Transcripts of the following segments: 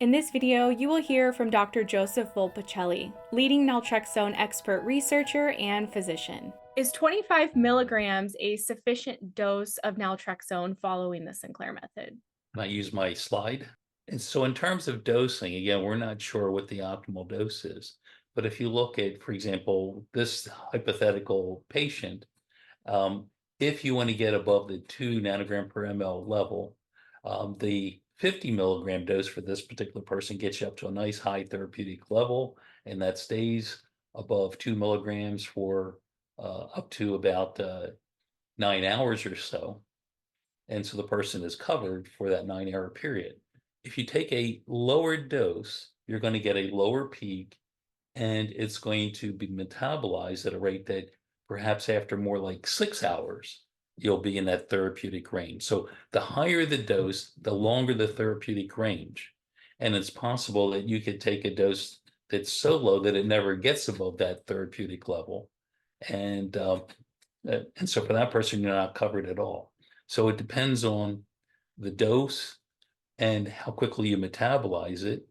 In this video, you will hear from Dr. Joseph Volpicelli, leading naltrexone expert researcher and physician. Is 25 milligrams a sufficient dose of naltrexone following the Sinclair method? I use my slide. And so in terms of dosing, again, we're not sure what the optimal dose is. But if you look at, for example, this hypothetical patient, um, if you want to get above the 2 nanogram per ml level, the 50 milligram dose for this particular person gets you up to a nice high therapeutic level, and that stays above 2 milligrams for up to about 9 hours or so. And so the person is covered for that 9 hour period. If you take a lower dose, you're going to get a lower peak, and it's going to be metabolized at a rate that perhaps after more like 6 hours, you'll be in that therapeutic range. So the higher the dose, the longer the therapeutic range. And it's possible that you could take a dose that's so low that it never gets above that therapeutic level. And so for that person, you're not covered at all. So it depends on the dose and how quickly you metabolize it.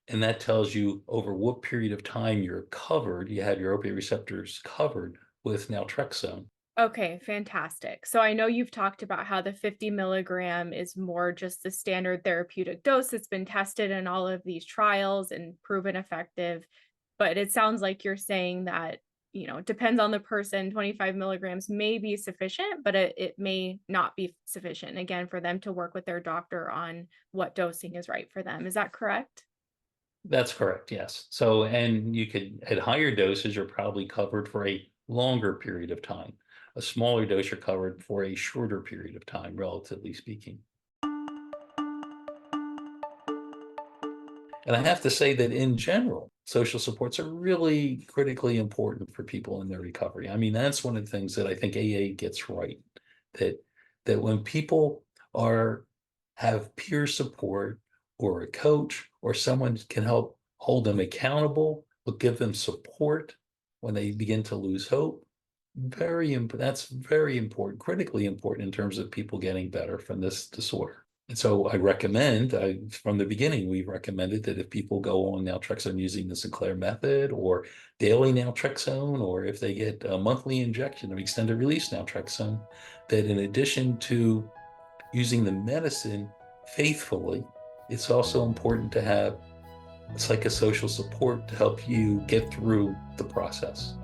And that tells you over what period of time you're covered, you have your opiate receptors covered with naltrexone. Okay, fantastic. So I know you've talked about how the 50 milligram is more just the standard therapeutic dose that's been tested in all of these trials and proven effective. But it sounds like you're saying that, it depends on the person. 25 milligrams may be sufficient, but it may not be sufficient, again, for them to work with their doctor on what dosing is right for them. Is that correct? That's correct, yes. So, and you could, at higher doses, you're probably covered for a longer period of time. A smaller dose, you're covered for a shorter period of time, relatively speaking. And I have to say that in general, social supports are really critically important for people in their recovery. I mean, that's one of the things that I think AA gets right. That that when people are have peer support or a coach or someone can help hold them accountable, but give them support when they begin to lose hope. That's very important, critically important in terms of people getting better from this disorder. And so I recommend, from the beginning, we've recommended that if people go on naltrexone using the Sinclair method or daily naltrexone, or if they get a monthly injection of extended release naltrexone, that in addition to using the medicine faithfully, it's also important to have psychosocial support to help you get through the process.